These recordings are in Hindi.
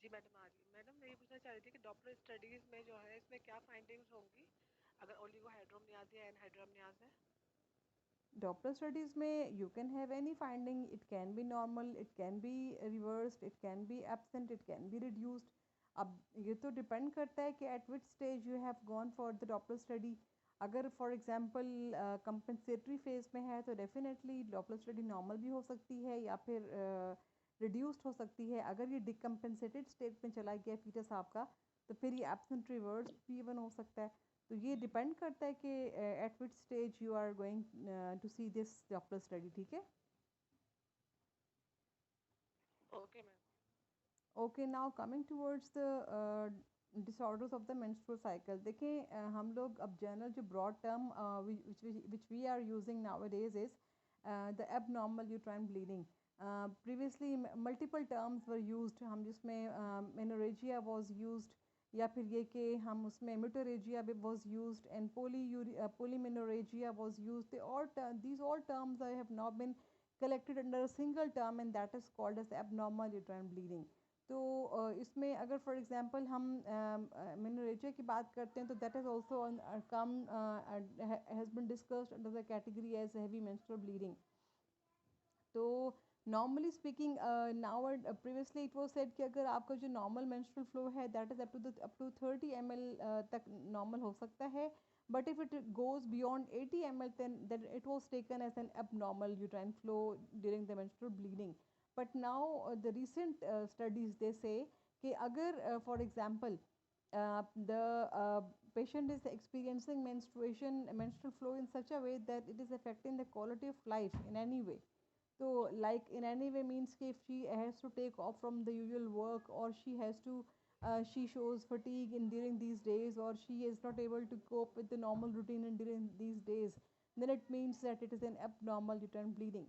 जी मैडम आ रही है। मैडम मैं ये पूछना चाह रही थी कि डॉपलर स्टडीज में जो है इसमें क्या फाइंडिंग्स होंगी अगर ओलिगोहाइड्रोमनियाज़ या एनहाइड्रोमनियाज़ है। Doppler studies में you can have any finding. It can be normal, it can be reversed, it can be absent, it can be reduced. अब ये तो डिपेंड करता है कि at which stage you have gone for the Doppler study. अगर फॉर एग्जांपल कंपनसेटरी फेज में है तो डेफिनेटली डॉपलर स्टडी नॉर्मल भी हो सकती है या फिर रिड्यूस्ड हो सकती है. अगर ये डिकम्पनसेटेड स्टेट में चला गया फीटस आपका तो फिर ये एब्सेंट रिवर्स भी इवन हो सकता है. तो ये डिपेंड करता है कि at which stage you are going to see this Doppler study. ठीक है. Okay ma'am. Okay now coming towards the disorders of the menstrual cycle. देखें हम लोग अब जनरल जो broad term which we are using nowadays is the abnormal uterine bleeding. Previously multiple terms were used. हम जिसमें मेनोरेजिया वाज यूज्ड या फिर ये कि हम उसमें म्यूटोरेजिया भी was used and polymenorrhagia was used. और these all terms have now been collected under a single term and that is called as abnormal uterine bleeding. तो इसमें अगर फॉर एग्जांपल हम मेनोरेजिया की बात करते हैं तो that is also come has been discussed under the category as heavy menstrual bleeding. तो normally speaking now previously it was said कि अगर आपका जो नॉर्मल मेंस्ट्रुअल फ्लो है that is up to 30 ml तक नॉर्मल हो सकता है. But if it goes beyond 80 ml then that it was taken as an abnormal uterine flow during the menstrual bleeding. But now the recent studies they say कि अगर for example the patient is experiencing menstrual flow in such a way that it is affecting the quality of life in any way. So like in any way means if she has to take off from the usual work or she has to she shows fatigue in during these days or she is not able to cope with the normal routine in during these days, then it means that it is an abnormal uterine bleeding.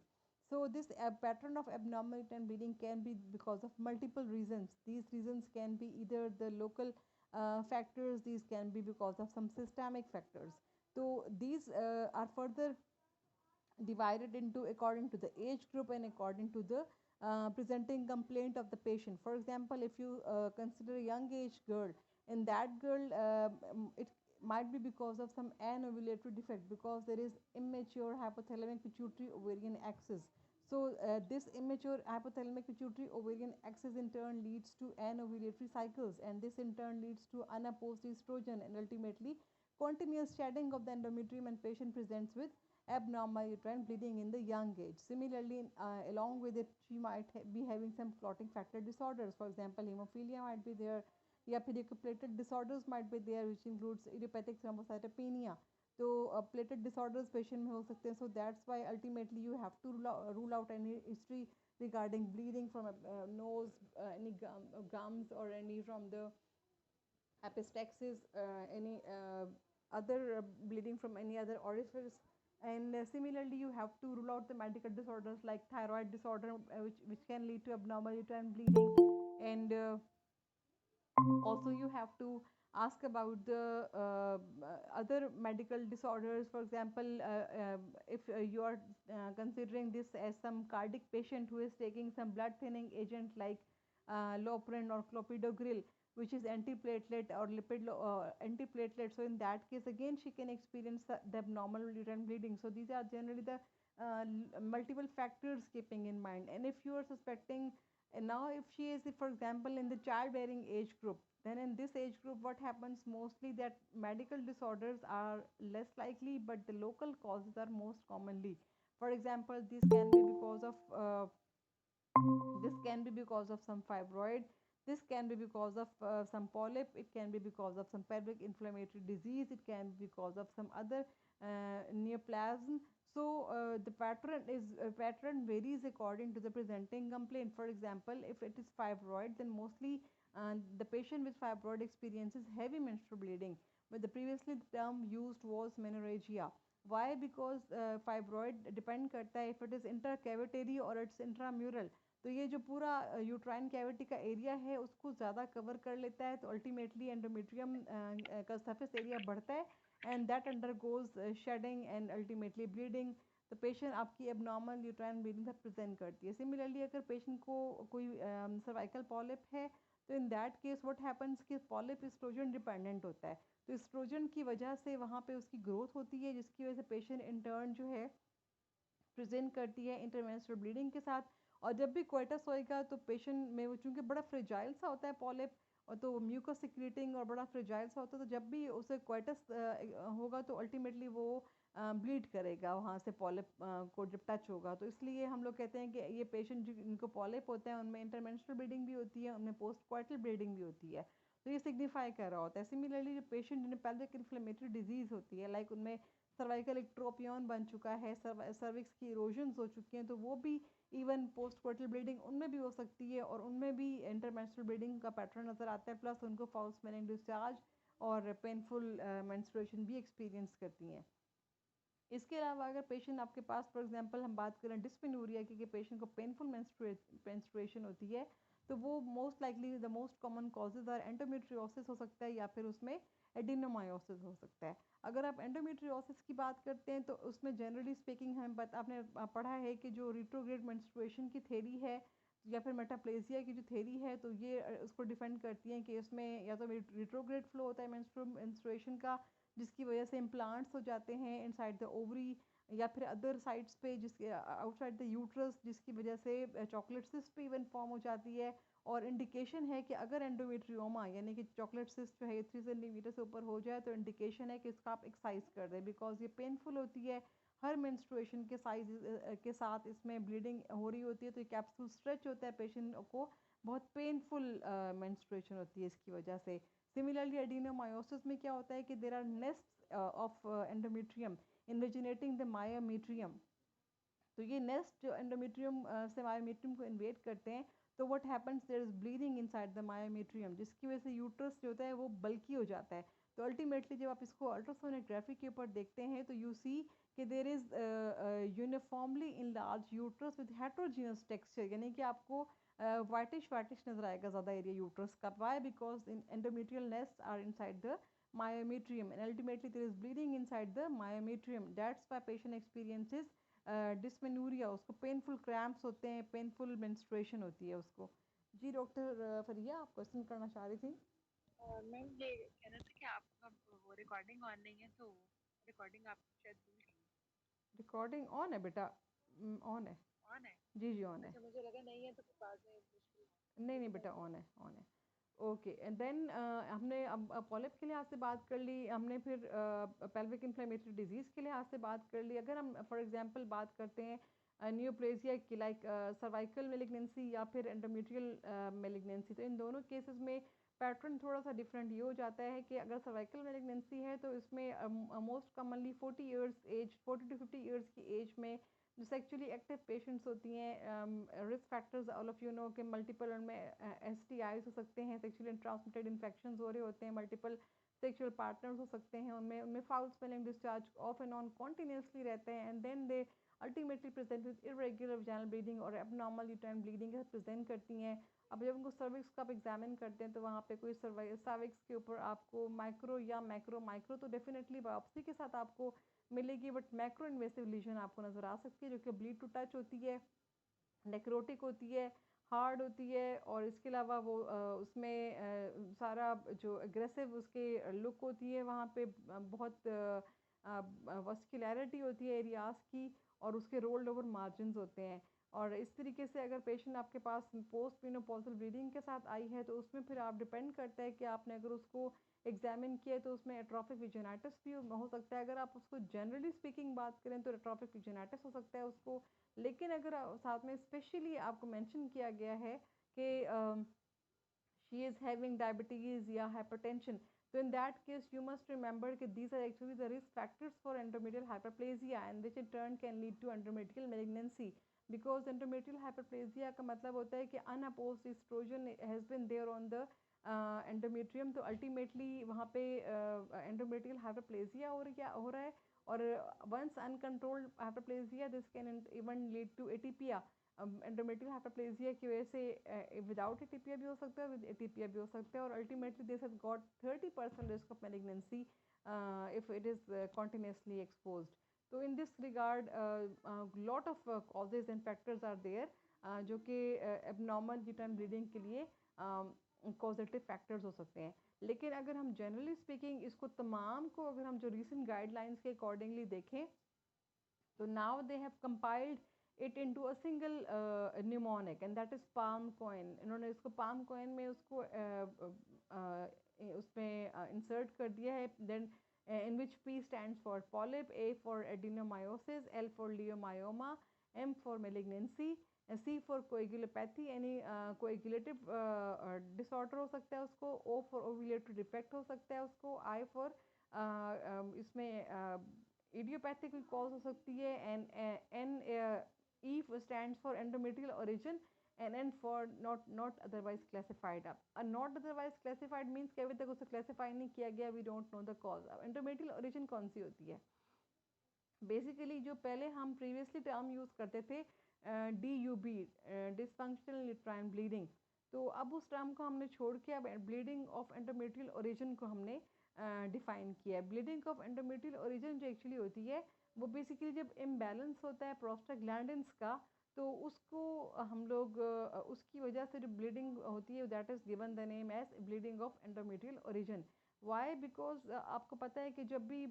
So this pattern of abnormal uterine bleeding can be because of multiple reasons. These reasons can be either the local factors, these can be because of some systemic factors. So these are further divided into according to the age group and according to the presenting complaint of the patient. For example, if you consider a young age girl, in that girl it might be because of some anovulatory defect because there is immature hypothalamic pituitary ovarian axis. So this immature hypothalamic pituitary ovarian axis in turn leads to anovulatory cycles and this in turn leads to unopposed estrogen and ultimately continuous shedding of the endometrium and patient presents with abnormal uterine bleeding in the young age. Similarly, along with it, she might be having some clotting factor disorders. For example, hemophilia might be there, या फिर platelet disorders might be there, which includes idiopathic thrombocytopenia. तो platelet disorders patient में हो सकते हैं. So that's why ultimately you have to rule out any history regarding bleeding from a nose, any gums or any from the epistaxis, any other bleeding from any other orifice. And similarly, you have to rule out the medical disorders like thyroid disorder, which can lead to abnormal uterine bleeding. And also, you have to ask about the other medical disorders. For example, if you are considering this as some cardiac patient who is taking some blood thinning agent like Loprin or clopidogrel, which is antiplatelet or antiplatelet. So in that case, again, she can experience the abnormal uterine bleeding. So these are generally the multiple factors keeping in mind. And if you are suspecting, and now if she is, for example, in the childbearing age group, then in this age group, what happens mostly that medical disorders are less likely, but the local causes are most commonly. For example, this can be because of some fibroid. This can be because of some polyp. It can be because of some pelvic inflammatory disease. It can be because of some other neoplasm. So the pattern varies according to the presenting complaint. For example, if it is fibroid, then mostly the patient with fibroid experiences heavy menstrual bleeding. But the previously the term used was menorrhagia. Why? Because fibroid depend करता है if it is intercavitary or it's intramural. तो ये जो पूरा यूट्राइन कैविटी का एरिया है उसको ज़्यादा कवर कर लेता है तो अल्टीमेटली एंडोमेट्रियम का सरफेस एरिया बढ़ता है and that undergoes shedding and ultimately bleeding. तो पेशेंट आपकी एबनॉर्मल यूट्राइन ब्लीडिंग से प्रेजेंट करती है। सिमिलरली अगर पेशेंट को कोई सर्वाइकल पॉलिप है तो in that case what happens कि पॉलिप एस्ट्रोजन डिपेंडेंट होता है, तो एस्ट्रोजन की वजह से वहाँ पे उसकी ग्रोथ होती है, जिसकी वजह से पेशेंट इंटर्न जो है प्रेजेंट करती है इंटरमेंस्ट्रुअल ब्लीडिंग के साथ। और जब भी कोइटस होएगा तो पेशेंट में वो चूँकि बड़ा फ्रेजाइल सा होता है पॉलिप, और तो म्यूकस सिक्रीटिंग और बड़ा फ्रेजाइल सा होता है, तो जब भी उसे कोइटस होगा तो अल्टीमेटली वो ब्लीड करेगा वहाँ से पॉलिप को जब टच होगा। तो इसलिए हम लोग कहते हैं कि ये पेशेंट जिनको पॉलिप होते हैं उनमें इंटरमेंस्ट्रुअल ब्लीडिंग भी होती है, उनमें पोस्ट कोइटल ब्लीडिंग भी होती है, तो ये सिग्निफाई कर रहा होता है। सिमिलरली जो पेशेंट जिन्हें पेल्विक इन्फ्लेमेटरी डिजीज़ होती है, लाइक उनमें सर्वाइकल एक्ट्रोपियन बन चुका है, सर्विक्स की इरोजन्स हो चुकी हैं, तो वो भी इवन पोस्ट कोइटल ब्लीडिंग उनमें भी हो सकती है, और उनमें भी इंटरमेंस्ट्रुअल ब्लीडिंग का पैटर्न नज़र आता है, प्लस उनको फाउल स्मेलिंग डिस्चार्ज और पेनफुल मेंस्ट्रुएशन भी एक्सपीरियंस करती हैं। इसके अलावा अगर पेशेंट आपके पास फॉर एग्जांपल हम बात करें डिस्मेनोरिया की, कि पेशेंट को पेनफुल मेंस्ट्रुएशन होती है, तो वो most likely the most common causes are endometriosis हो सकता है, या फिर उसमें एडिनोमायोसिस हो सकता है। अगर आप एंडोमेट्रियोसिस की बात करते हैं तो उसमें जनरली स्पीकिंग हम आपने पढ़ा है कि जो रिट्रोग्रेड मेंस्ट्रुएशन की थेरी है या फिर मेटाप्लेजिया की जो थेरी है, तो ये उसको डिफेंड करती हैं कि उसमें या तो रिट्रोग्रेड फ्लो होता है मेंस्ट्रुएशन का, जिसकी वजह से इम्प्लांट्स हो जाते हैं इनसाइड द ओवरी या फिर अदर साइड्स पे, जिसके आउटसाइड द यूट्रस, जिसकी वजह से चॉकलेट सिस्ट भी इवन फॉर्म हो जाती है। और इंडिकेशन है कि अगर एंडोमेट्रियोमा यानी कि चॉकलेट सिस्ट जो है 3 सेंटीमीटर से ऊपर हो जाए, तो इंडिकेशन है कि इसका आप एक्साइज कर दें, बिकॉज ये पेनफुल होती है। हर मेंस्ट्रुएशन के साइज के साथ इसमें ब्लीडिंग हो रही होती है, तो ये कैप्सूल स्ट्रेच होता है, पेशेंट को बहुत पेनफुल मेंस्ट्रुएशन होती है इसकी वजह से। सिमिलरली एडिनोमायोसिस में क्या होता है कि there are nest of endometrium invaginating the myometrium, तो ये नेस्ट जो एंडोमेट्रियम से मायोमेट्रियम को इन्वेट करते हैं, तो what happens there is bleeding inside the myometrium, जिसकी वजह से यूट्रस जो होता है वो बल्की हो जाता है। तो अल्टीमेटली जब आप इसको अल्ट्रासोनोग्राफी के ऊपर देखते हैं तो यू सी कि there is uniformly in large uterus with heterogeneous texture, यानी कि आपको वाइटिश वाइटिश नजर आएगा ज़्यादा एरिया यूट्रस का। Why? Because in endometrial nest are inside the myometrium and ultimately there is bleeding inside the myometrium. That's why patient experiences डिस्मेनूरिया, उसको पेनफुल क्रैम्प्स होते हैं, पेनफुल मेंस्ट्रुएशन होती है उसको। जी डॉक्टर फरिया, आप क्वेश्चन करना चाह रही थी? मैम ये कहना था कि आपका वो रिकॉर्डिंग ऑन नहीं है, तो रिकॉर्डिंग आप शायद भूल गई। रिकॉर्डिंग ऑन है बेटा? ऑन है। ऑन है? जी जी ऑन है। अच्छा, मुझे लगा नहीं है तो फिर बाद में मुश्किल, नहीं नहीं क्योंकि मैं बेटा, ऑन है, ऑन है। ओके, एंड देन हमने अब पॉलिप के लिहाज से बात कर ली, हमने फिर पेल्विक इन्फ्लेमेटरी डिजीज़ के लिहाज से बात कर ली। अगर हम फॉर एग्जांपल बात करते हैं न्यूप्लेजिया की, लाइक सर्वाइकल मेलिग्नेंसी या फिर एंडोमेट्रियल मेलिग्नेंसी, तो इन दोनों केसेस में पैटर्न थोड़ा सा डिफरेंट ये हो जाता है कि अगर सर्वाइकल मेलिग्नेंसी है तो इसमें मोस्ट कॉमनली 40 to 50 ईयर्स की एज में जो सेक्चुअली एक्टिव पेशेंट्स होती हैं, risk factors all of you know के मल्टीपल उनमें STIs हो सकते हैं, सेक्चुअली ट्रांसमिटेड इन्फेक्शंस हो रहे होते हैं, मल्टीपल सेक्सुअल पार्टनर्स हो सकते हैं, उनमें उनमें foul smelling discharge off and on continuously रहते हैं, and then they ultimately present with irregular vaginal bleeding और एबनॉर्मल यूट्राइन ब्लीडिंग के साथ प्रेजेंट करती हैं। अब जब उनको सर्विक्स का आप एग्जामिन करते हैं तो वहाँ पे कोई सर्विक्स के ऊपर आपको माइक्रो या माइक्रो तो डेफिनेटली बायोप्सी के साथ आपको मिलेगी, बट मैक्रो इन्वेसिव लीजन आपको नज़र आ सकती है, जो कि ब्लीड टू टच होती है, नेक्रोटिक होती है, हार्ड होती है, और इसके अलावा वो उसमें सारा जो एग्रेसिव उसके लुक होती है, वहाँ पे बहुत वस्कुलैरिटी होती है एरियाज की, और उसके रोल्ड ओवर मार्जिन होते हैं। और इस तरीके से अगर पेशेंट आपके पास पोस्ट पीनोपॉजल ब्लीडिंग के साथ आई है, तो उसमें फिर आप डिपेंड करता है कि आपने अगर उसको एग्जामिन किया तो उसमें एट्रोफिक विजिनाइटिस भी हो सकता है। अगर आप उसको जनरली स्पीकिंग बात करें तो एट्रोफिक विजिनाइटिस हो सकता है उसको, लेकिन अगर साथ में स्पेशली आपको मेंशन किया गया है कि she is having diabetes या hypertension, so in that case you must remember that these are actually the risk factors for endometrial hyperplasia, and which in turn can lead to endometrial malignancy, because endometrial hyperplasia का मतलब होता है कि unopposed estrogen has been there on the endometrium, तो ultimately वहाँ पे endometrial hyperplasia हो रहा है, और once uncontrolled hyperplasia this can even lead to atypia। Endometrial hyperplasia की वजह से विदाउट एटीपिया भी हो सकता है, विद एटीपिया भी हो सकता है, और ultimately this has got 30% risk of malignancy if it is continuously exposed. तो in this regard lot of causes and factors are there जो कि एबनॉर्मल यूट्राइन ब्लीडिंग के लिए कॉजेटिव फैक्टर्स हो सकते हैं। लेकिन अगर हम जनरली स्पीकिंग इसको तमाम को अगर हम जो रीसेंट गाइडलाइंस के अकॉर्डिंगली देखें, तो now they have compiled it into a single mnemonic and that is palm coin। इन्होंने इसको palm coin में उसको उसमें insert कर दिया है। then in which P stands for polyp, A for adenomyosis, L for leiomyoma, M for malignancy, C for coagulopathy, any coagulative disorder हो सकता है उसको, O for ovulatory defect हो सकता है उसको, I for इसमें इडियोपैथिक कॉज हो सकती है, N E stands for endometrial origin, and N for not otherwise classified. अब नॉट अदरवाइज क्लासिफाइड मीन्स कि अभी तक उसे क्लासिफाई नहीं किया गया, we don't know the cause. अब एंडोमेट्रियल ओरिजिन कौन सी होती है? बेसिकली जो पहले हम प्रीवियसली टर्म यूज़ करते थे D U B, dysfunctional uterine bleeding, तो अब उस टर्म को हमने छोड़ के अब ब्लीडिंग ऑफ एंडोमेट्रियल ओरिजिन को हमने डिफाइन किया है। ब्लीडिंग ऑफ एंडोमेट्रियल ओरिजिन जो एक्चुअली होती है वो बेसिकली जब इम्बैलेंस होता है प्रोस्टाग्लैंडिन्स का, तो उसको हम लोग उसकी वजह से जो ब्लीडिंग होती है that is given the name as bleeding of endometrial origin. Why? Because आपको पता है कि जब भी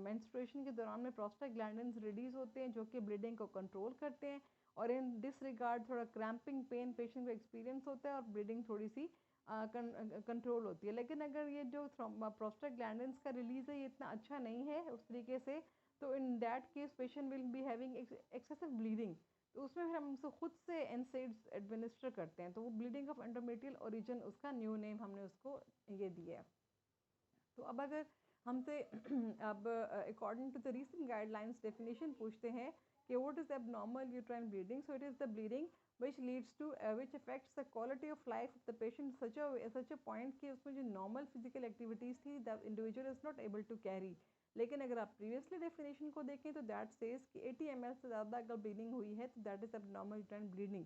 मेंस्ट्रुएशन के दौरान में प्रोस्टाग्लैंडिन्स रिलीज होते हैं जो कि ब्लीडिंग को कंट्रोल करते हैं, और इन दिस रिगार्ड थोड़ा क्रैम्पिंग पेन पेशेंट को एक्सपीरियंस होता है और ब्लीडिंग थोड़ी सी कंट्रोल होती है। लेकिन अगर ये जो प्रोस्टाग्लैंडिन्स का रिलीज है ये इतना अच्छा नहीं है उस तरीके से, तो in that case patient will be having excessive bleeding, तो उसमें फिर हम उसको खुद से एनसेड्स एडमिनिस्टर करते हैं, तो वो ब्लीडिंग ऑफ एंडोमेट्रियल ओरिजिन उसका न्यू नेम हमने उसको ये दिया है। तो अब अगर हमसे अब according to the recent guidelines definition पूछते हैं कि what is abnormal uterine bleeding, so it is the bleeding which leads to which affects the quality of life of the patient such a point कि उसमें जो normal physical activities थी the individual is not able to carry। लेकिन अगर आप प्रीवियसली डेफिनेशन को देखें तो दैट सेज कि 80 ml से ज़्यादा अगर ब्लीडिंग हुई है तो that is abnormal uterine bleeding.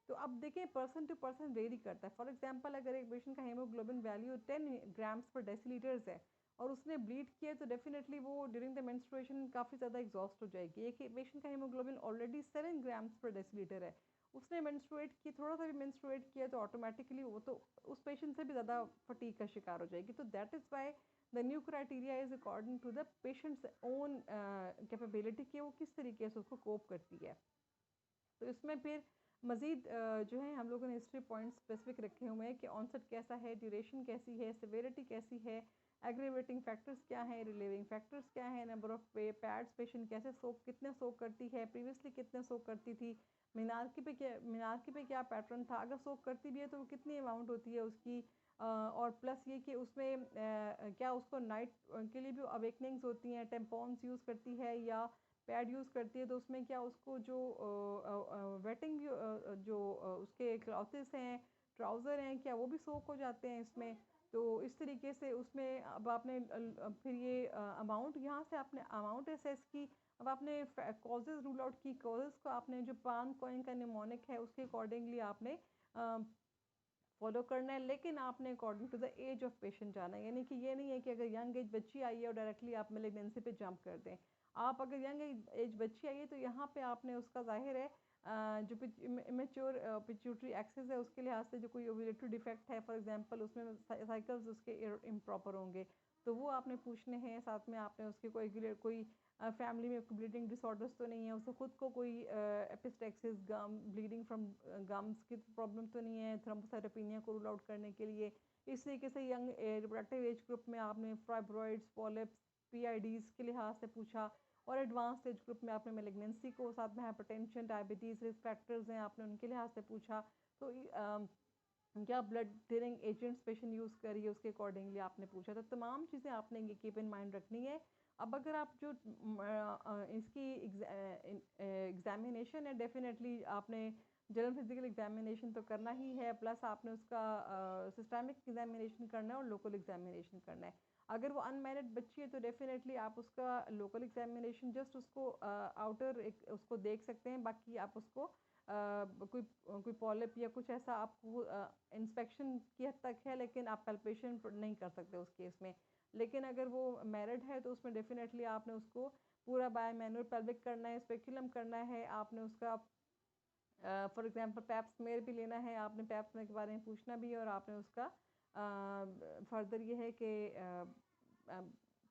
तो अब देखें पर्सन टू पर्सन वेरी करता है। फॉर एग्जांपल अगर एक पेशेंट का हेमोग्लोबिन वैल्यू 10 ग्राम्स पर डेसीलीटर्स है और उसने ब्लीड किया तो डेफिनेटली वो ड्यूरिंग द मेंस्ट्रुएशन काफ़ी ज़्यादा एग्जॉस्ट हो जाएगी। एक पेशेंट का हेमोग्लोबिन ऑलरेडी 7 ग्राम्स पर डेसीलीटर है, उसने मेंस्ट्रुएट की थोड़ा सा भी मेंस्ट्रुएट किया तो ऑटोमेटिकली वो तो उस पेशेंट से भी ज़्यादा फटीग का शिकार हो जाएगी। तो that is why the new criteria is according to the patient's own capability कि वो किस तरीके से उसको कोप करती है। तो इसमें फिर मज़ीद जो है हम लोगों ने हिस्ट्री पॉइंट्स स्पेसिफिक रखे हुए हैं कि ऑनसेट कैसा है, ड्यूरेशन कैसी है, सिवियरिटी कैसी है, एग्रीवेटिंग फैक्टर्स क्या है, रिलीविंग फैक्टर्स क्या है, नंबर ऑफ पैड्स पेशेंट कैसे सोक कितने सोक करती है, प्रीवियसली कितने सोक करती थी, मीनार्की पे क्या पैटर्न था, अगर सोक करती भी है तो वो कितनी अमाउंट होती है उसकी, और प्लस ये कि उसमें क्या उसको नाइट के लिए भी अवेकनिंग्स होती हैं, टेम्पॉन्स यूज़ करती है या पैड यूज़ करती है, तो उसमें क्या उसको जो वेटिंग जो उसके क्लॉथेस हैं, ट्राउज़र हैं, क्या वो भी सोक हो जाते हैं इसमें। तो इस तरीके से उसमें अब आपने फिर ये अमाउंट यहाँ से आपने अमाउंट असेस की, अब आपने कॉजेज़ रूल आउट की, कॉजेज़ को आपने जो पाम कॉइन का निमोनिक है उसके अकॉर्डिंगली आपने फॉलो करना है, लेकिन आपने according to the age of patient जाना है। यानी कि ये नहीं है कि अगर यंग एज बच्ची आई है और डायरेक्टली आप मेलिग्नेंसी पे जंप कर दें। आप अगर यंग एज बच्ची आई है तो यहाँ पे आपने उसका जाहिर है जो इमेच्योर पिट्यूटरी एक्सेस है उसके लिहाज से जो कोई ओव्यूलेटरी डिफेक्ट है, फॉर एग्जांपल उसमें साइकिल्स उसके इम्प्रॉपर होंगे तो वो आपने पूछने हैं। साथ में आपने उसके कोई फैमिली में ब्लीडिंग डिसऑर्डर्स तो नहीं है, उसको खुद को कोई epistaxis gum bleeding from gums की प्रॉब्लम तो नहीं है, थ्रोम्बोसाइटोपेनिया को रूल आउट करने के लिए। इस तरीके से यंग रिप्रोडक्टिव एज ग्रुप में आपने फाइब्रॉइड्स, पॉलिप्स, पीआईडीज़ के लिहाज से पूछा, और एडवांस एज ग्रुप में आपने मेलिग्नेंसी को, साथ में हाइपरटेंशन, डायबिटीज़, रिस्क फैक्टर्स हैं आपने उनके लिहाज से पूछा। तो क्या blood thinning agents patient use करिए उसके अकॉर्डिंगली आपने पूछा। तो तमाम चीज़ें आपने ये कीप इन माइंड रखनी है। अब अगर आप जो इसकी एग्जामिनेशन है डेफिनेटली आपने जनरल फिजिकल एग्जामिनेशन तो करना ही है, प्लस आपने उसका सिस्टमिक एग्जामिनेशन करना है और लोकल एग्जामिनेशन करना है। अगर वो अनमैरिड बच्ची है तो डेफिनेटली आप उसका लोकल एग्जामिनेशन जस्ट उसको आउटर उसको देख सकते हैं, बाकी आप उसको कोई पॉलिप या कुछ ऐसा आपको इंस्पेक्शन की हद तक है, लेकिन आप पैल्पेशन नहीं कर सकते उस केस में। लेकिन अगर वो मैरिड है तो उसमें डेफिनेटली आपने उसको पूरा बाय मैनुअल पेल्विक करना है, स्पेक्युलम करना है, आपने उसका फॉर एग्जांपल पैप स्मेयर भी लेना है, आपने पैप स्मेयर के बारे में पूछना भी है, और आपने उसका फर्दर ये है कि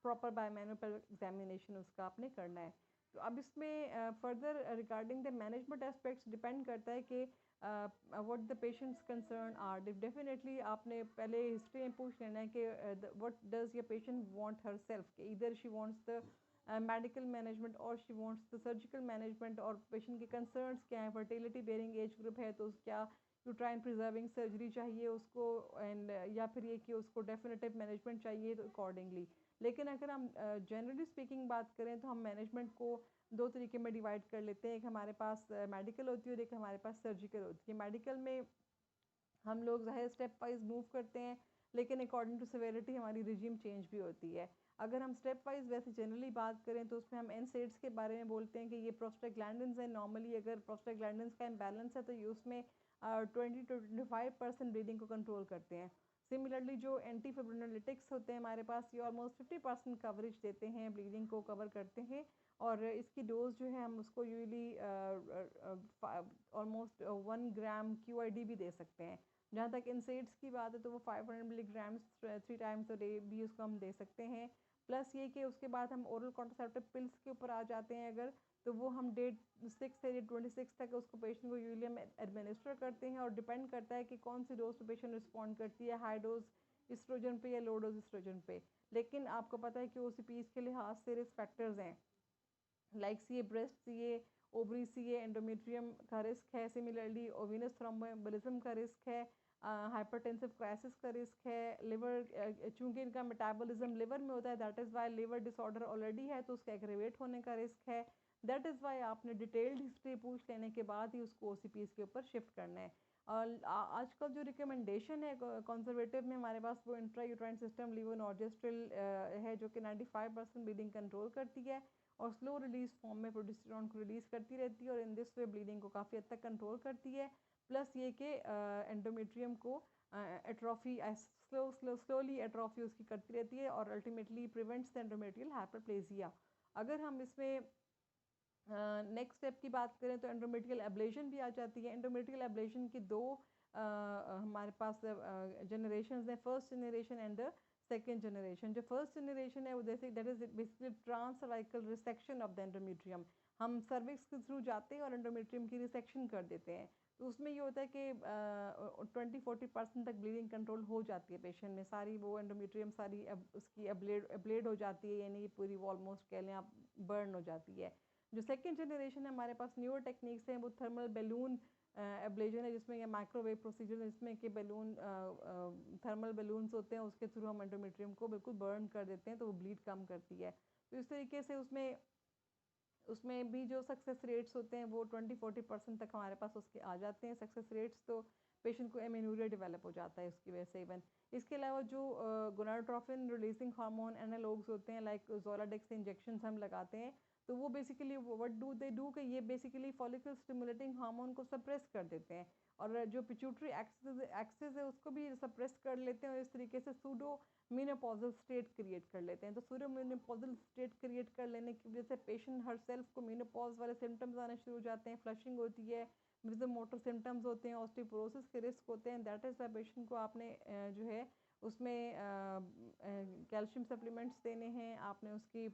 प्रॉपर बाय मैनुअल एग्जामिनेशन उसका आपने करना है। तो अब इसमें further regarding the management aspects depend करता है कि what the patient's concern are. Definitely आपने पहले हिस्ट्री में पूछ लेना है कि what does your patient want herself, either she wants the medical management और she wants the surgical management, और पेशेंट के कंसर्न्स क्या है, फर्टिलिटी बेयरिंग एज ग्रुप है तो क्या यूट्राइन प्रिजर्विंग सर्जरी चाहिए उसको, एंड या फिर ये कि उसको डेफिनेटिव मैनेजमेंट चाहिए तो अकॉर्डिंगली। लेकिन अगर हम जनरली स्पीकिंग बात करें तो हम मैनेजमेंट को दो तरीके में डिवाइड कर लेते हैं। एक हमारे पास मेडिकल होती है और एक हमारे पास सर्जिकल होती है। मेडिकल में हम लोग ज़ाहिर स्टेप वाइज मूव करते हैं, लेकिन अकॉर्डिंग टू सिवियरिटी हमारी रिजीम चेंज भी होती है। अगर हम स्टेप वाइज वैसे जनरली बात करें तो उसमें हम एनसेड्स के बारे में बोलते हैं कि ये प्रोस्टाग्लैंडिन्स हैं। नॉर्मली अगर प्रोस्टाग्लैंडिन्स का इम्बैलेंस है तो ये उसमें 20 to 25% ब्लीडिंग को कंट्रोल करते हैं। सिमिलरली जो एंटी फिब्रिनोलिटिक्स होते हैं हमारे पास, ये ऑलमोस्ट 50% कवरेज देते हैं, ब्लीडिंग को कवर करते हैं, और इसकी डोज जो है हम उसको यूजली ऑलमोस्ट 1 ग्राम QID भी दे सकते हैं। जहाँ तक इंसेड्स की बात है तो वो 500 मिलीग्राम्स 3 टाइम्स अ डे भी उसको हम दे सकते हैं। प्लस ये कि उसके बाद हम ओरल कॉन्ट्रासेप्टिव पिल्स के ऊपर आ जाते हैं अगर, तो वो हम डे 6 से डे 26 तक उसको पेशेंट को यूजली हम एडमिनिस्टर करते हैं, और डिपेंड करता है कि कौन सी डोज पे पेशेंट रिस्पॉन्ड करती है, हाई डोज इस्ट्रोजन पे या लो डोज इस्ट्रोजन पे। लेकिन आपको पता है कि OCPs के लिहाज से रिस्क फैक्टर्स हैं, लाइक सी ए ब्रेस्ट सी ए ओवरी सी ए एंडोमेट्रियम का रिस्क है, सिमिलरली ओविनस थ्रोम्बोएम्बोलिज्म का रिस्क है, हाइपरटेंसिव क्राइसिस का रिस्क है, लिवर चूंकि इनका मेटाबॉलिज्म लिवर में होता है, that is Y liver disorder already है तो उसका एग्रेवेट होने का रिस्क है। दैट इज़ वाई आपने डिटेल्ड हिस्ट्री पूछ लेने के बाद ही उसको OCPs के ऊपर शिफ्ट करना है। और आजकल जो रिकमेंडेशन है कंजर्वेटिव में हमारे पास वो इंट्रा यूट्राइन सिस्टम लीवोनॉर्जेस्ट्रिल है, जो कि 95% ब्लीडिंग कंट्रोल करती है और स्लो रिलीज फॉर्म में प्रोजेस्टेरॉन को रिलीज करती रहती है, और इन दिस वे ब्लीडिंग को काफ़ी हद तक कंट्रोल करती है। प्लस ये कि एंडोमेट्रियम को एट्रोफी स्लोली एट्रोफी उसकी करती रहती है, और ultimately prevents the endometrial hyperplasia. अगर हम इसमें नेक्स्ट स्टेप की बात करें तो एंडोमेट्रियल एब्लेशन भी आ जाती है। एंडोमेट्रियल एब्लेशन की दो हमारे पास जनरेशन हैं, first generation and second generation. जो फर्स्ट जनरेशन है वो जैसे that is basically trans cervical resection of the endometrium. हम सर्विक्स के थ्रू जाते हैं और एंडोमेट्रियम की रिसेक्शन कर देते हैं। तो उसमें ये होता है कि 20-40% तक ब्लीडिंग कंट्रोल हो जाती है पेशेंट में, सारी वो एंडोमेट्रियम सारी उसकी एब्लेड हो जाती है, यानी पूरी वो ऑलमोस्ट कह लें आप बर्न हो जाती है। जो सेकेंड जनरेशन है हमारे पास न्यूअर टेक्निक्स हैं, वो थर्मल बैलून एब्लेजन है, जिसमें ये माइक्रोवेव प्रोसीजर है, जिसमें कि बैलून थर्मल बैलून्स होते हैं, उसके थ्रू हम एंडोमेट्रियम को बिल्कुल बर्न कर देते हैं तो वो ब्लीड कम करती है। तो इस तरीके से उसमें उसमें भी जो सक्सेस रेट्स होते हैं वो 20-40% तक हमारे पास उसके आ जाते हैं सक्सेस रेट्स। तो पेशेंट को एमेनूरिया डेवलप हो जाता है उसकी वजह से इवन। इसके अलावा जो गोनाडोट्रोफिन रिलीजिंग हार्मोन एनालॉग्स होते हैं लाइक ज़ोलाडेक्स इंजेक्शन हम लगाते हैं, तो वो basically what do they do कि ये बेसिकली फॉलिकल स्टिमुलेटिंग हार्मोन को सप्रेस कर देते हैं, और जो पिट्यूटरी एक्सिस है उसको भी सप्रेस कर लेते हैं, और इस तरीके से सूडो मीनोपॉजल स्टेट क्रिएट कर लेते हैं। तो सूडो मीनोपॉजल स्टेट क्रिएट कर लेने की वजह से पेशेंट हर सेल्फ को मीनोपॉज वाले सिम्टम्स आने शुरू हो जाते हैं, फ्लशिंग होती है, विजन मोटर सिम्टम्स होते हैं, ऑस्टियोपोरोसिस के रिस्क होते हैं। दैट इज़ वाई पेशेंट को आपने जो है उसमें कैल्शियम सप्लीमेंट्स देने हैं, आपने उसकी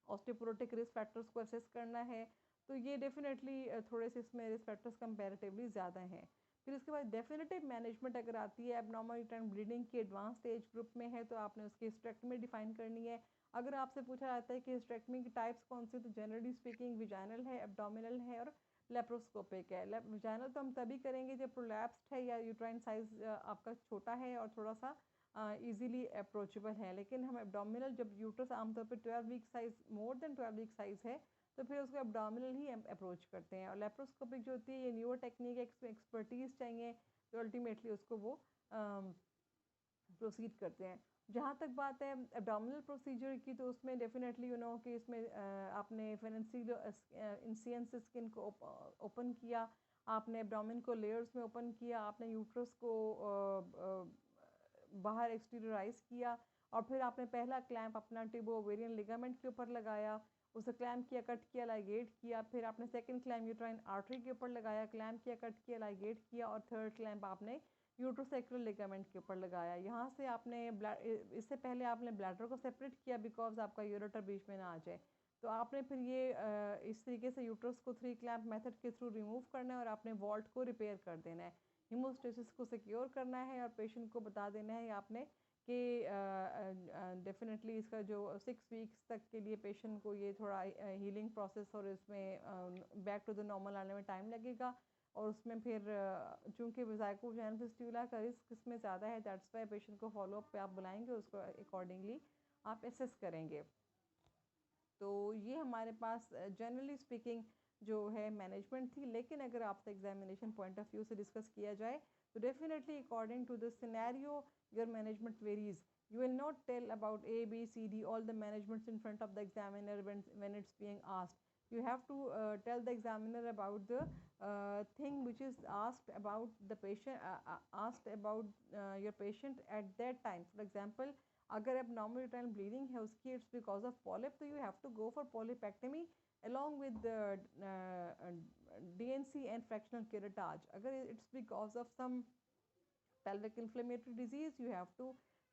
ऑस्टियोपोरोटिक रिस्क फैक्टर्स को असेस करना है। तो ये डेफिनेटली थोड़े से इसमें रिस्क फैक्टर्स कंपैरेटिवली ज़्यादा हैं। फिर उसके बाद डेफिनेटिव मैनेजमेंट अगर आती है एबनॉर्मल यूट्राइन ब्लीडिंग की एडवांस स्टेज ग्रुप में है तो आपने उसकी हिस्टेरेक्टमी डिफाइन करनी है। अगर आपसे पूछा जाता है कि हिस्टेरेक्टमी की टाइप्स कौन से, तो जनरली स्पीकिंग विजाइनल है, एब्डोमिनल है और लेप्रोस्कोपिक है। विजाइनल तो हम तभी करेंगे जब प्रोलैप्स्ड है या यूट्राइन साइज आपका छोटा है और थोड़ा सा इजीली अप्रोचेबल है। लेकिन हम एब्डोमिनल जब यूट्रस आमतौर पर 12 week size more than 12 week size है तो फिर उसको एब्डोमिनल ही अप्रोच करते हैं। और लेप्रोस्कोपिक जो होती है ये न्यूअर टेक्निक है, इसमें एक्सपर्टीज़ चाहिए, तो अल्टीमेटली उसको वो प्रोसीड करते हैं। जहाँ तक बात है एब्डोमिनल प्रोसीजर की, तो उसमें डेफिनेटली कि इसमें आपने इंसियंस स्किन को ओपन किया, आपने एब्डोमिन को लेयर्स में ओपन किया, आपने यूट्रस को बाहर एक्सटीरियराइज किया, और फिर आपने पहला क्लैंप अपना टिबो ओवेरियन लिगामेंट के ऊपर लगाया। उसे क्लैम्प किया, कट किया, लाइगेट किया, फिर आपने सेकंड क्लैम्प यूट्राइन आर्टरी के ऊपर लगाया, क्लैम्प किया, कट किया, लाइगेट किया, और थर्ड क्लैम्प आपने यूट्रोसेक्रल लिगामेंट के ऊपर लगाया। यहाँ से आपने इससे पहले आपने ब्लैडर को सेपरेट किया बिकॉज आपका यूरेटर बीच में ना आ जाए। तो आपने फिर ये इस तरीके से यूट्रस को 3 क्लैम्प मेथड के थ्रू रिमूव करना है और आपने वॉल्ट को रिपेयर कर देना है, हीमोस्टेसिस को सिक्योर करना है और पेशेंट को बता देना है आपने कि डेफिनेटली इसका जो 6 वीक्स तक के लिए पेशेंट को ये थोड़ा हीलिंग प्रोसेस और इसमें बैक टू द नॉर्मल आने में टाइम लगेगा। और उसमें फिर चूँकि ज़ाइकोजेनिक फिस्टुला का रिस्क इसमें ज़्यादा है, दैट्स वाई पेशेंट को फॉलोअप पे आप बुलाएंगे, उसको अकॉर्डिंगली आप एसेस करेंगे। तो ये हमारे पास जनरली स्पीकिंग जो है मैनेजमेंट थी। लेकिन अगर आपसे एग्जामिनेशन पॉइंट ऑफ व्यू से डिस्कस किया जाए तो definitely according to the scenario your management varies. You will not tell about A, B, C, D, all the managements in front of the examiner when it's being asked. You have to tell the examiner about the thing which is asked about the patient, asked about your patient at that time. For example, अगर अब नॉर्मल यूट्राइन ब्लीडिंग है उसकी इट्स बिकॉज ऑफ पॉलिप, तो you have to go for polypectomy along with the DNC and fractional curettage. अगर it's because of some pelvic inflammatory disease, you have to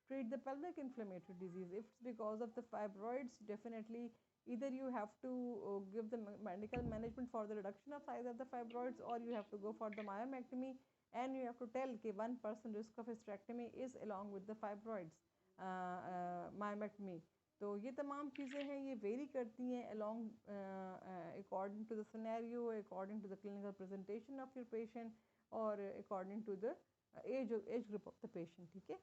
treat the pelvic inflammatory disease. If it's because of the fibroids, definitely either you have to give the medical management for the reduction of size of the fibroids, or you have to go for the myomectomy, and you have to tell कि 1% risk of hysterectomy is along with the fibroids myomectomy. तो ये तमाम चीज़ें हैं, ये वेरी करती हैं along according to the scenario, according to the clinical presentation of your patient, और according to the age group of the patient. ठीक है,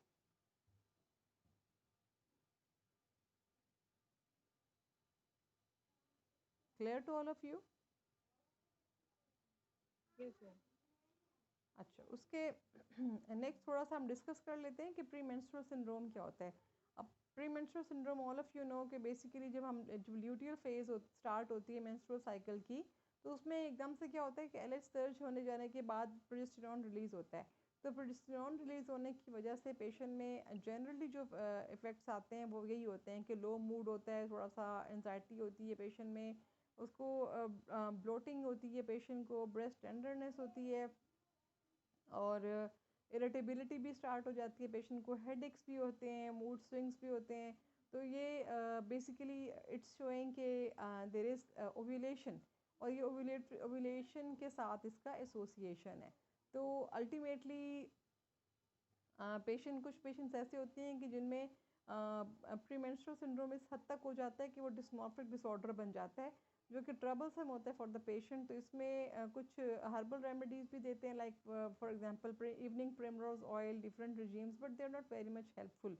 clear to all of you? Yes, sir. अच्छा, उसके नेक्स्ट थोड़ा सा हम डिस्कस कर लेते हैं कि प्री मेंस्ट्रुअल सिंड्रोम क्या होता है। अब pre menstrual syndrome all of you know कि बेसिकली जब ल्यूटियल फेज स्टार्ट होती है मेंस्ट्रुअल साइकिल की, तो उसमें एकदम से क्या होता है कि एलएच सर्ज होने जाने के बाद प्रोजेस्टेरॉन रिलीज़ होता है। तो प्रोजेस्टेरॉन रिलीज़ होने की वजह से पेशेंट में जनरली जो इफ़ेक्ट्स आते हैं वो यही होते हैं कि लो मूड होता है, थोड़ा सा एनजाइटी होती है पेशेंट में, उसको ब्लोटिंग होती है पेशेंट को, ब्रेस्ट टेंडरनेस होती है, और इरिटेबिलिटी भी स्टार्ट हो जाती है पेशेंट को, हेडेक्स भी होते हैं, मूड स्विंग्स भी होते हैं। तो ये बेसिकली इट्स शोइंग के देयर इज़ ओव्यूलेशन, और ये ओव्यूलेशन के साथ इसका एसोसिएशन है। तो अल्टीमेटली कुछ पेशेंट्स ऐसे होते हैं कि जिनमें प्रीमेंस्ट्रुअल सिंड्रोम इस हद तक हो जाता है कि वो डिस्मॉर्फिक डिसऑर्डर बन जाता है, जो कि ट्रबल्सम होता है फॉर द पेशेंट। तो इसमें कुछ हर्बल रेमेडीज़ भी देते हैं, like for example evening primrose oil, different regimes, but they are not very much helpful.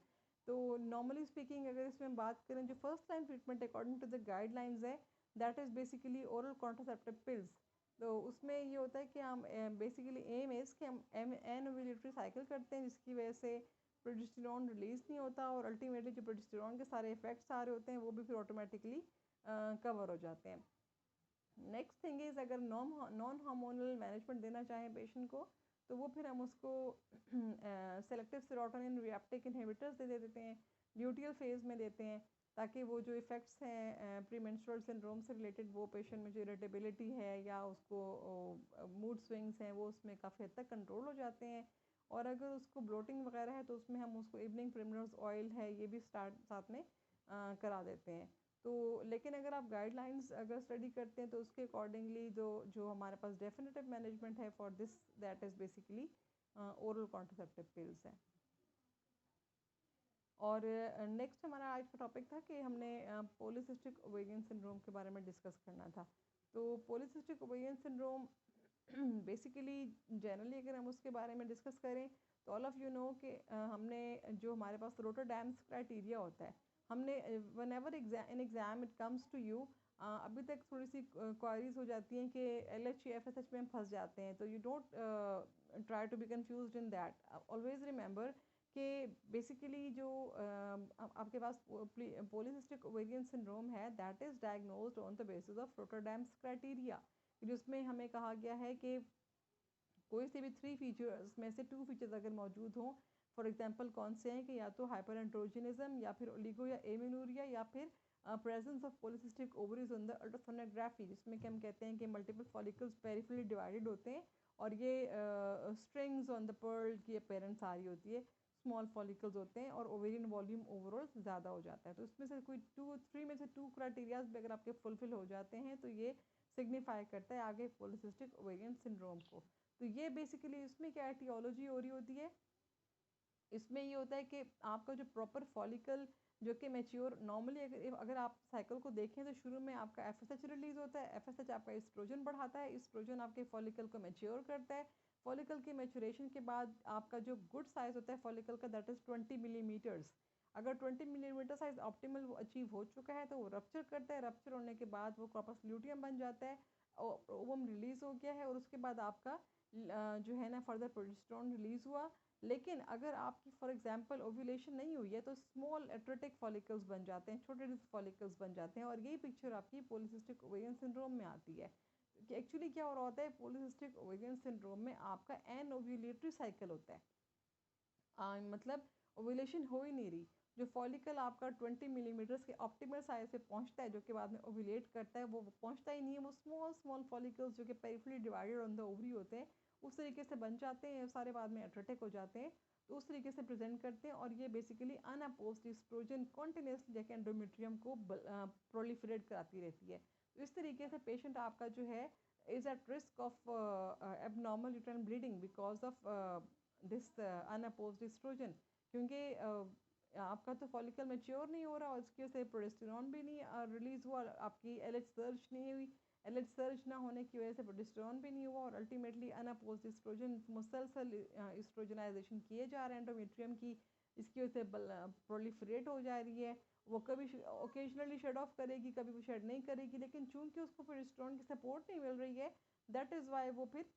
तो नॉर्मली स्पीकिंग अगर इसमें बात करें, जो first line treatment according to the guidelines है, that is basically oral contraceptive pills. तो उसमें ये होता है कि हम बेसिकली एम इज़ कि हम एन ओव्यूलेटरी साइकिल करते हैं, जिसकी वजह से प्रोजेस्टेरॉन रिलीज़ नहीं होता, और अल्टीमेटली जो प्रोजेस्टेरॉन के सारे इफेक्ट्स आ रहे होते हैं वो भी फिर ऑटोमेटिकली कवर हो जाते हैं। नेक्स्ट थिंग इज़, अगर नॉन हार्मोनल मैनेजमेंट देना चाहें पेशेंट को, तो वो फिर हम उसको सेलेक्टिव सेरोटोनिन रिएप्टेक इनहिबिटर्स दे देते हैं, ल्यूटियल फेज़ में देते हैं, ताकि वो जो इफ़ेक्ट्स हैं प्रीमेंस्ट्रुअल सिंड्रोम से रिलेटेड, वो पेशेंट में जो इरिटेबिलिटी है या उसको मूड स्विंग्स हैं, वो उसमें काफ़ी हद तक कंट्रोल हो जाते हैं। और अगर उसको ब्लोटिंग वगैरह है तो उसमें हम उसको इवनिंग प्रिमरोज ऑयल है ये भी साथ में करा देते हैं। तो लेकिन अगर आप गाइडलाइंस अगर स्टडी करते हैं तो उसके अकॉर्डिंगली जो हमारे पास डेफिनेटिव मैनेजमेंट है for this, that is basically oral contraceptive pills है। और नेक्स्ट हमारा आज का टॉपिक था कि हमने पॉलीसिस्टिक ओवेरियन सिंड्रोम के बारे में डिस्कस करना था। तो polycystic ovarian syndrome basically generally अगर हम उसके बारे में डिस्कस करें तो ऑल ऑफ यू नो कि हमने जो हमारे पास रोटरडैम्स क्राइटेरिया होता है, हमने whenever in exam it comes to you, अभी तक थोड़ी सी क्वारीज हो जाती हैं कि LH FSH में हम फंस जाते हैं। तो you don't try to be confuse in that, always remember कि बेसिकली जो आपके पास पॉलीसिस्टिक ओवेरियन सिंड्रोम है, that is diagnosed on the basis of Rotterdam's criteria, जिसमें हमें कहा गया है कि कोई से भी 3 फीचर्स में से 2 फीचर्स अगर मौजूद हों, फॉर एग्जांपल कौन से हैं कि या तो हाइपर एंड्रोजनिज्म, या फिर ओलिगो या एमिनूरिया, या फिर presence of polycystic ovaries on the ultrasonography, जिसमें कि हम कहते हैं कि मल्टीपल फॉलिकल्स पेरिफेरली डिवाइडेड होते हैं और ये स्ट्रिंग्स ऑन द पर्ल की अपेरेंस आ रही होती है, स्मॉल फॉलिकल्स होते हैं और ओवेरियन वॉल्यूम ओवरऑल ज़्यादा हो जाता है। तो इसमें से कोई 2-3 में से 2 क्राइटेरियाज भी अगर आपके फुलफिल हो जाते हैं तो ये सिग्निफाई करता है आगे पॉलीसिस्टिक ओवेरियन सिंड्रोम को। तो ये बेसिकली इसमें क्या एटियोलॉजी हो रही होती है, इसमें ये होता है कि आपका जो प्रॉपर फॉलिकल जो कि मैच्योर नॉर्मली अगर आप साइकिल को देखें तो शुरू में आपका एफएसएच रिलीज होता है, एफएसएच आपका एस्ट्रोजन बढ़ाता है, एस्ट्रोजन आपके फॉलिकल को मैच्योर करता है। फॉलिकल के मैच्योरेशन के बाद आपका जो गुड साइज होता है फॉलिकल का दैट इज़ 20 मिलीमीटर्स। अगर 20 मिलीमीटर साइज ऑप्टिमल वो अचीव हो चुका है तो वो रप्चर करता है, रप्चर होने के बाद वो कॉर्पस ल्यूटियम बन जाता है, ओवम रिलीज हो गया है और उसके बाद आपका जो है ना फर्दर प्रोजेस्टेरोन रिलीज हुआ। लेकिन अगर आपकी फॉर एग्जांपल ओव्यूलेशन नहीं हुई है तो स्मॉल एट्रोटिक फॉलिकल्स बन जाते हैं, छोटे फॉलिकल्स बन जाते हैं और यही पिक्चर आपकी पॉलीसिस्टिक ओवेरियन सिंड्रोम में आती है। कि एक्चुअली क्या हो रहा होता है पॉलीसिस्टिक ओवेरियन सिंड्रोम में आपका एन ओव्यूलेटरी साइकिल होता है, मतलब ओव्यूलेशन हो ही नहीं रही, जो फॉलिकल आपका 20 मिलीमीटर्स के ऑप्टिमल साइज पे पहुंचता है जो कि बाद में ओव्यूलेट करता है वो पहुंचता ही नहीं है, वो स्मॉल स्मॉल फॉलिकल्स जो कि peripherally divided on the ovary होते हैं उस तरीके से बन जाते हैं, सारे बाद में एट्रोटिक हो जाते हैं, तो उस तरीके से प्रेजेंट करते हैं और ये बेसिकली अनअपोज्ड एस्ट्रोजन कॉन्टिन्यूसली जाके एंडोमेट्रियम को प्रोलिफरेट कराती रहती है। तो इस तरीके से पेशेंट आपका जो है is at risk of abnormal uterine bleeding because of this unopposed estrogen, क्योंकि आपका तो फॉलिकल मैच्योर नहीं हो रहा और इसकी वजह से प्रोजेस्टेरॉन भी नहीं रिलीज हुआ, आपकी एलएच सर्ज नहीं हुई, एलएच सर्ज ना होने की वजह से प्रोजेस्टेरॉन भी नहीं हुआ और अल्टीमेटली अनअपोज्ड एस्ट्रोजन मुसलसल एस्ट्रोजनाइजेशन किए जा रहे हैं एंडोमेट्रियम की, इसकी वजह से प्रोलिफरेट हो जा रही है। वो कभी ओकेजनली शेड ऑफ करेगी, कभी वो शेड नहीं करेगी, लेकिन चूंकि उसको प्रोजेस्टेरॉन की सपोर्ट नहीं मिल रही है दैट इज़ वाई वो फिर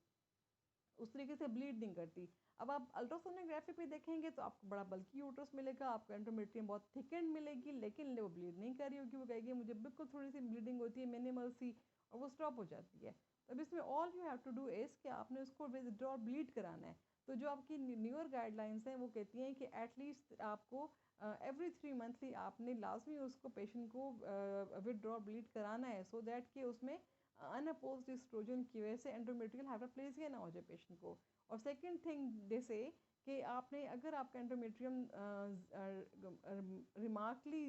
उस तरीके से ब्लीड नहीं करती। अब आप अल्ट्रासोनोग्राफी पे देखेंगे तो आपको बड़ा बल्कि यूट्रस मिलेगा, आपको एंडोमेट्रियम बहुत थिकेंड मिलेगी, लेकिन वो ब्लीड नहीं कर रही होगी, वो कहेगी मुझे बिल्कुल थोड़ी सी ब्लीडिंग होती है मिनिमल सी और वो स्टॉप हो जाती है। अब इसमें all you have to do is कि आपने उसको विदड्रॉ ब्लीड कराना है। तो जो आपकी न्यूअर गाइडलाइंस हैं वो कहती हैं कि एटलीस्ट आपको एवरी 3 मंथली आपने लाजमी उसको पेशेंट को विदड्रॉ ब्लीड कराना है सो दैट कि उसमें अनअपोज्ड एस्ट्रोजन की वजह से एंडोमेट्रियल हाइपरप्लेसिया ना हो जाए पेशेंट को। और सेकंड थिंग दे से कि आपने अगर आपका एंडोमेट्रियम रिमार्कली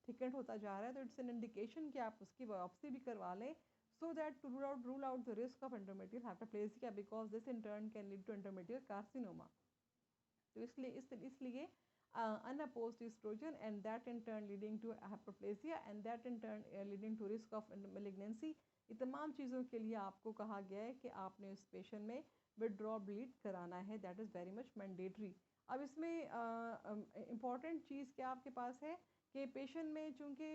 थिकेंड होता जा रहा है तो इट्स एन इंडिकेशन कि आप उसकी बायोप्सी भी करवा लें so that to rule out the risk of endometrial hyperplasia because this in turn can lead to endometrial carcinoma. तो इसलिए unopposed estrogen and that in turn leading to hyperplasia and that in turn leading to risk of malignancy, ये तमाम चीज़ों के लिए आपको कहा गया है कि आपने उस पेशेंट में विदड्रॉ ब्लीड कराना है, that is very much mandatory. अब इसमें इम्पॉर्टेंट चीज़ क्या आपके पास है कि पेशेंट में चूँकि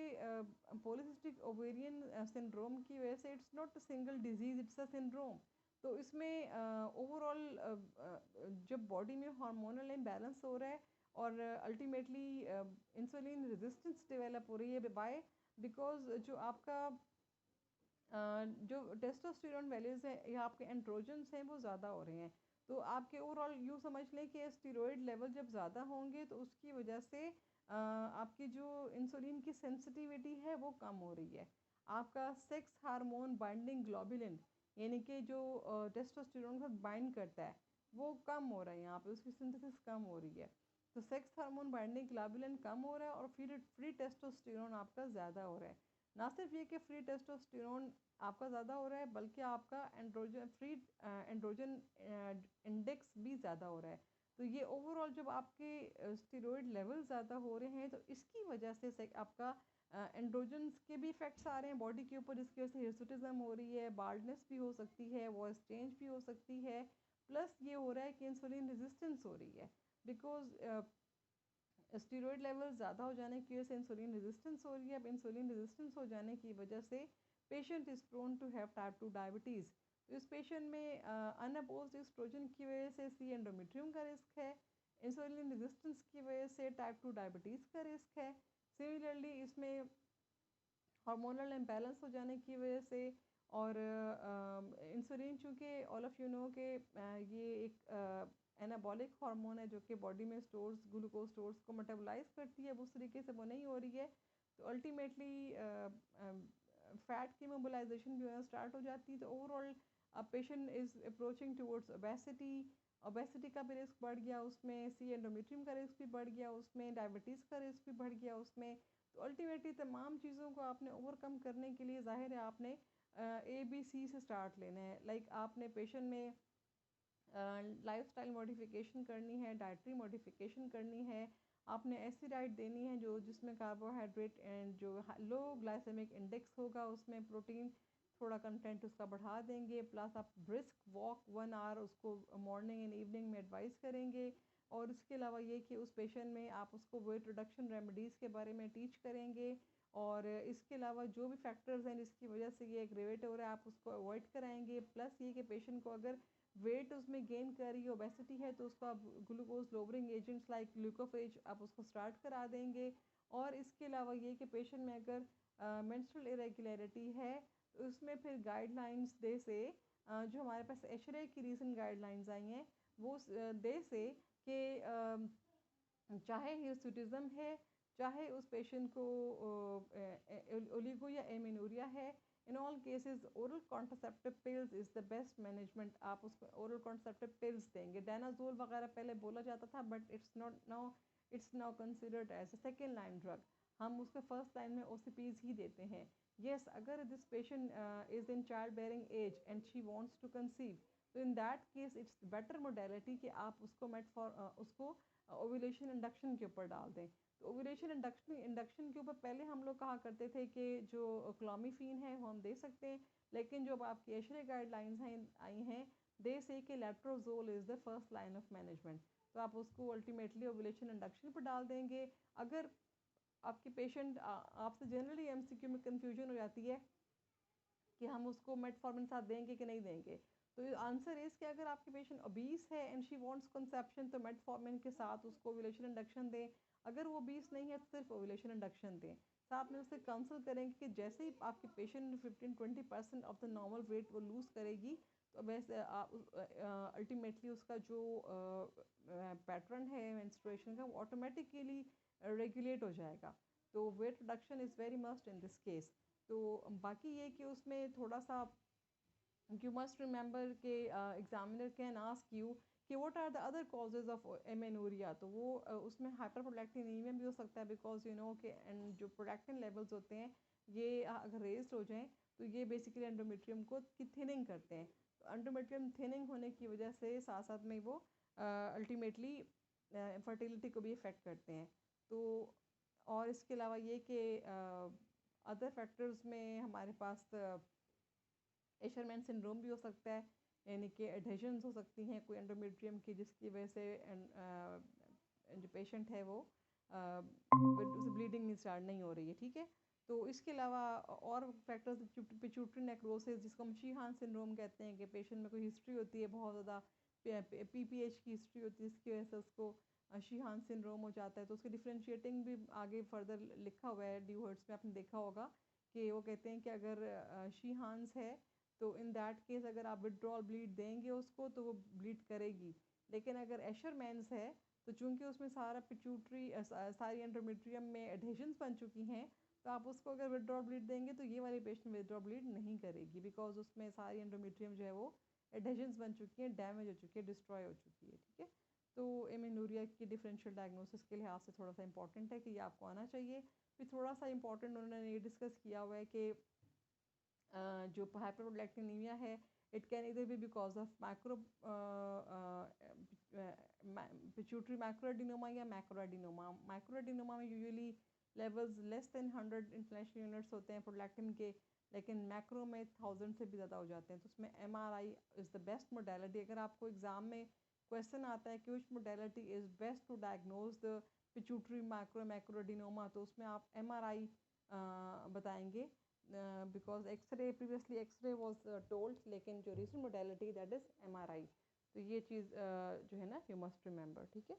पॉलीसिस्टिक ओवेरियन सिंड्रोम की वजह से it's not a single disease, it's a syndrome. तो इसमें ओवरऑल जब बॉडी में हार्मोनल इम्बैलेंस हो रहा है और अल्टीमेटली इंसुलिन रेजिस्टेंस डेवलप हो रही है बाय बिकॉज जो आपका जो टेस्टोस्टेरोन वैल्यूज़ हैं या आपके एंड्रोजन्स हैं वो ज़्यादा हो रहे हैं। तो आपके ओवरऑल यूँ समझ लें कि स्टीरॉयड लेवल जब ज़्यादा होंगे तो उसकी वजह से आपकी जो इंसुलिन की सेंसिटिविटी है वो कम हो रही है। आपका सेक्स हार्मोन बाइंडिंग ग्लोबुलिन यानी कि जो टेस्टोस्टेरोन को बाइंड करता है वो कम हो रहा है, यहाँ पे उसकी सिंथेसिस कम हो रही है। तो सेक्स हार्मोन बाइंडिंग ग्लोबुलिन कम हो रहा है और फिर फ्री टेस्टोस्टेरोन आपका ज़्यादा हो रहा है। ना सिर्फ ये कि फ्री टेस्टोस्टेरोन आपका ज़्यादा हो रहा है बल्कि आपका एंड्रोजन इंडेक्स भी ज़्यादा हो रहा है। तो ये ओवरऑल जब आपके स्टीरॉयड लेवल ज़्यादा हो रहे हैं तो इसकी वजह से आपका एंड्रोजन्स के भी इफेक्ट्स आ रहे हैं बॉडी के ऊपर, जिसकी वजह से हिर्सुटिज्म हो रही है, बाल्डनेस भी हो सकती है, वॉइस चेंज भी हो सकती है, प्लस ये हो रहा है कि इंसुलिन रेजिस्टेंस हो रही है बिकॉज स्टीरॉयड लेवल ज़्यादा हो जाने की वजह से इंसुलिन रेजिस्टेंस हो रही है। अब इंसुलिन रेजिस्टेंस हो जाने की वजह से patient is prone to have type 2 diabetes. तो इस पेशेंट में अनअपोज्ड एस्ट्रोजन की वजह से सी एंडोमेट्रियम का रिस्क है, इंसुलिन रेजिस्टेंस की वजह से टाइप 2 डायबिटीज़ का रिस्क है। सिमिलरली इसमें हार्मोनल इम्बैलेंस हो जाने की वजह से और इंसुलिन चूँकि ऑल ऑफ़ यू नो के ये एक एनाबॉलिक हार्मोन है जो कि बॉडी में स्टोर्स ग्लूकोज स्टोर्स को मेटाबोलाइज करती है, उस तरीके से वो नहीं हो रही है। तो अल्टीमेटली फैट की मोबिलाइजेशन जो है स्टार्ट हो जाती है। तो overall patient is approaching towards obesity, obesity का भी रिस्क बढ़ गया उसमें, सी एंडोमेट्रियम का रिस्क भी बढ़ गया उसमें, डायबिटीज़ का रिस्क भी बढ़ गया उसमें। तो अल्टीमेटली तमाम चीज़ों को आपने ओवरकम करने के लिए ज़ाहिर है आपने ABC से स्टार्ट लेना है। लाइक आपने पेशेंट में लाइफस्टाइल मॉडिफिकेशन करनी है, डाइटरी मॉडिफिकेशन करनी है, आपने ऐसी डाइट देनी है जो जिसमें कार्बोहाइड्रेट एंड जो लो ग्लाइसेमिक इंडेक्स होगा, उसमें प्रोटीन थोड़ा कंटेंट उसका बढ़ा देंगे, प्लस आप ब्रिस्क वॉक 1 आवर उसको मॉर्निंग एंड इवनिंग में एडवाइस करेंगे। और इसके अलावा ये कि उस पेशेंट में आप उसको वेट रिडक्शन रेमेडीज़ के बारे में टीच करेंगे। और इसके अलावा जो भी फैक्टर्स हैं जिसकी वजह से ये एग्रेवेट हो रहा है आप उसको अवॉइड कराएंगे। प्लस ये कि पेशेंट को अगर वेट उसमें गेन कर रही है, ओबेसिटी है, तो उसको आप glucose lowering agents like Glucophage आप उसको स्टार्ट करा देंगे। और इसके अलावा ये कि पेशेंट में अगर मेंस्ट्रुअल इरेगुलरिटी है तो उसमें फिर गाइडलाइंस दे से जो हमारे पास एशरे की रीसेंट गाइडलाइंस आई हैं वो दे से कि चाहे हिर्सुटिज्म है, चाहे उस पेशेंट को ओलिगो या एमिनूरिया है, in all cases oral contraceptive pills is the best management. आप उसको ओरल कॉन्ट्रासेप्टिव पिल्स देंगे। डायनाजोल वगैरह पहले बोला जाता था but it's now considered as a second line drug. हम उसके फर्स्ट लाइन में OCPs ही देते हैं। येस, अगर this patient is in child bearing age and she wants to conceive, तो in that case it's better modality कि आप उसको उसको ओव्यूलेशन इंडक्शन के ऊपर डाल दें। तो ओव्यूलेशन इंडक्शन के ऊपर पहले हम लोग कहा करते थे कि जो क्लोमीफीन है वो हम दे सकते हैं, लेकिन जो आपकी एशरे गाइडलाइंस हैं आई हैं दे से कि letrozole is the first line of management. तो आप उसको अल्टीमेटली ओव्यूलेशन इंडक्शन पर डाल देंगे। अगर आपके पेशेंट आपसे जनरली MCQ में कन्फ्यूजन हो जाती है कि हम उसको मेटफॉर्मिन साथ देंगे कि नहीं देंगे, तो आंसर इज़ कि अगर आपकी पेशेंट ओबीस है एंड शी वांट्स कंसेप्शन तो मेटफॉर्मिन के साथ उसको ओव्यूलेशन इंडक्शन दें। अगर वो ओबीस नहीं है तो सिर्फ ओव्यूलेशन इंडक्शन दें। साथ में उससे काउंसल करेंगे कि जैसे ही आपकी patient 15-20% of the normal weight वो लूज़ करेगी तो वैसे अल्टीमेटली उसका जो पैटर्न है मेंस्ट्रुएशन का वो ऑटोमेटिकली रेगुलेट हो जाएगा। तो weight reduction is very must in this case. तो बाकी ये कि उसमें थोड़ा सा you must remember कि एग्जामिनर कैन आस्क यू कि what are the other causes of amenorrhea. तो वो उसमें हाइपरप्रोलैक्टिनेमिया भी हो सकता है बिकॉज यू नो कि एंड जो प्रोलैक्टिन लेवल्स होते हैं ये अगर रेज्ड हो जाएं तो ये बेसिकली एंडोमेट्रियम को की थिनिंग करते हैं। तो एंडोमेट्रियम थिनिंग होने की वजह से साथ साथ में वो अल्टीमेटली फर्टिलिटी को भी इफ़ेक्ट करते हैं। तो और इसके अलावा ये कि अदर फैक्टर्स में हमारे पास एशरमैन सिंड्रोम भी हो सकता है, यानी कि एडहेजन्स हो सकती हैं कोई एंडोमेट्रियम की जिसकी वजह से जो पेशेंट है वो उसे ब्लीडिंग स्टार्ट नहीं हो रही है। ठीक है, तो इसके अलावा और फैक्टर्स पिट्यूटरी नेक्रोसिस जिसको हम शीहान सिंड्रोम कहते हैं कि पेशेंट में कोई हिस्ट्री होती है बहुत ज़्यादा PPH की हिस्ट्री होती है जिसकी वजह से उसको शीहान सिंड्रोम हो जाता है। तो उसकी डिफ्रेंशिएटिंग भी आगे फर्दर लिखा हुआ है ड्यूहर्ट्स में आपने देखा होगा कि वो कहते हैं कि अगर शीहान्स है तो इन दैट केस अगर आप विड्रॉल ब्लीड देंगे उसको तो वो ब्लीड करेगी। लेकिन अगर एशरमैन्स है तो चूंकि उसमें सारा पिट्यूटरी सारी एंडोमेट्रियम में एडहेजन्स बन चुकी हैं तो आप उसको अगर विड्रॉल ब्लीड देंगे तो ये वाली पेशेंट विड्रॉल ब्लीड नहीं करेगी बिकॉज उसमें सारी एंडोमेट्रियम जो है वो एडहेजन्स बन चुकी हैं, डैमेज हो चुकी है, डिस्ट्रॉय हो चुकी है। ठीक है, तो एमेनोरिया की डिफरेंशियल डायग्नोसिस के लिहाज से थोड़ा सा इंपॉर्टेंट है कि ये आपको आना चाहिए। फिर थोड़ा सा इंपॉर्टेंट उन्होंने ये डिस्कस किया हुआ है कि जो हाइपरप्रोलैक्टिनेमिया है इट कैन इधर भी because of micro pituitary microadenoma या मैक्रोएडिनोमा। मैक्रोएडिनोमा में usually levels less than 100 international units होते हैं प्रोलैक्टिन के, लेकिन मैक्रो में 1000 से भी ज़्यादा हो जाते हैं। तो उसमें MRI is the best modality. अगर आपको एग्ज़ाम में क्वेश्चन आता है कि which modality is best to diagnose the pituitary macroadenoma तो उसमें आप MRI बताएंगे because x-ray previously x-ray was told, लेकिन जो recent modality that is MRI। तो ये चीज़ जो है ना यू मस्ट रिमेंबर। ठीक है,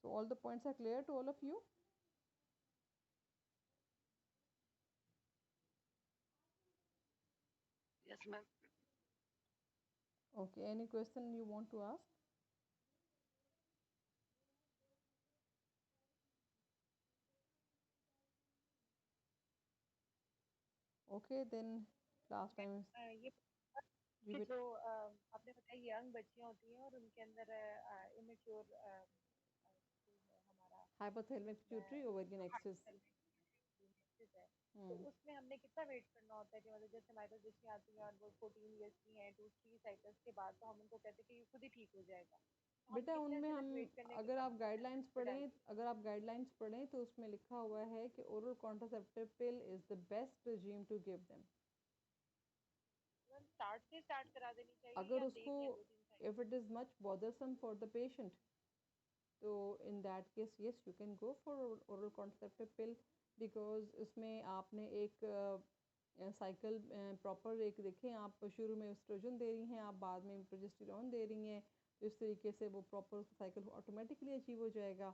so all the points are clear to all of you. Yes, ma'am. Okay, any question you want to ask? Okay then last time ये कि रिपीट। जो आपने बताया यंग बच्चियां होती हैं और उनके अंदर इमेच्योर हमारा hypothalamic pituitary ovarian axis. Hypothalamus है, तो हम्म। उसमें हमने कितना वेट करना होता है कि मतलब जैसे हमारे पास बच्चियां आती हैं और वो 14 ईयर्स की हैं, 2-3 साइकिल्स के बाद तो हम उनको कहते हैं कि ये खुद ही ठीक हो जाएगा, तो हम बेटा कितने उनमें ऐसे हम, तक वेट करने के अगर बाद आप उसको गाइडलाइंस मेथड्स पे पढ़ें, डालें? अगर आप गाइडलाइंस पढ़ें तो उसमें लिखा हुआ है कि oral contraceptive pill is the best regime to give them. Start से स्टार्ट करा देनी चाहिए अगर या उसको, देख लें 2-3 cycle? If it is much bothersome for the patient, तो in that case yes you can go for oral contraceptive pill, because उसमें आपने एक साइकिल प्रॉपर एक देखें, आप शुरू में एस्ट्रोजन दे रही हैं, आप बाद में प्रोजेस्टेरॉन दे रही हैं, तो इस तरीके से वो प्रॉपर साइकिल ऑटोमेटिकली अचीव हो जाएगा।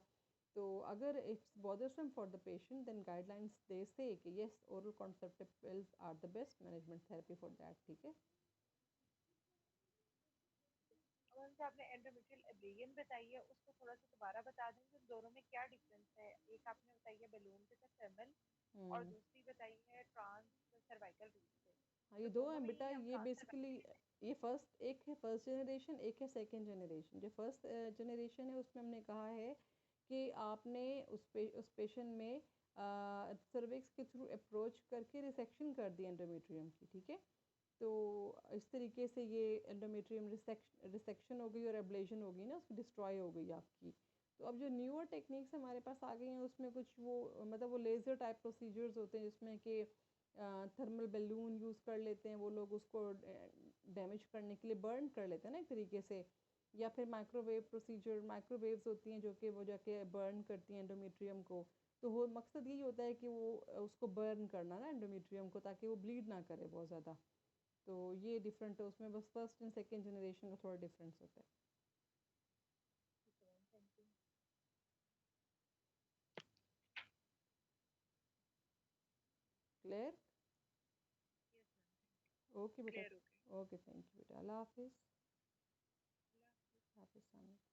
तो अगर it's bothersome for the patient then guidelines they say कि yes oral contraceptive pills are the best management therapy for that. ठीक है। और उनसे आपने एंडोमेट्रियल एब्रेजन बताई है, उसको थोड़ा सा दोबारा बता दें कि उन दोनों में क्या डिफरेंस है? एक आपने बताई है बैलून के साथ थर्मल, और हम्म। दूसरी बताई है ट्रांस सर्वाइकल रूट से। हाँ ये तो दो दोनों हैं में बेटा, ही हम ये ट्रांस बेसिकली, सर्वाइकल ये फर्स्ट, एक है फर्स्ट जनरेशन, एक है सेकंड जनरेशन। जो फर्स्ट जनरेशन है उसमें हमने कहा है कि आपने उस पेशेंट में सर्विक्स के थ्रू अप्रोच करके रिसेक्शन कर दी एंडोमेट्रियम की। ठीक है। तो इस तरीके से ये एंडोमेट्रियम रिसेक्शन हो गई और एब्लेशन हो गई ना, उसकी डिस्ट्रॉय हो गई आपकी। तो अब जो न्यूअर टेक्निक्स हमारे पास आ गई हैं उसमें कुछ वो मतलब वो लेज़र टाइप प्रोसीजर्स होते हैं जिसमें कि थर्मल बैलून यूज़ कर लेते हैं वो लोग, उसको डैमेज करने के लिए बर्न कर लेते हैं ना एक तरीके से, या फिर माइक्रोवेव प्रोसीजर, माइक्रोवेव्स होती हैं जो कि वो जाके बर्न करती हैं एंडोमेट्रियम को। तो वो मकसद यही होता है कि वो उसको बर्न करना ना एंडोमेट्रियम को, ताकि वो ब्लीड ना करे बहुत ज़्यादा। तो ये डिफरेंट है उसमें, बस फर्स्ट एंड सेकेंड जनरेशन का थोड़ा डिफरेंस होता है। ठीक है, thank you. Clear. Yes ma'am, thank okay you, बेटा। क्लियर हो गई। ओके थैंक यू बेटा, अल्लाह हाफिज़। अल्लाह हाफिज़। हाफिज़।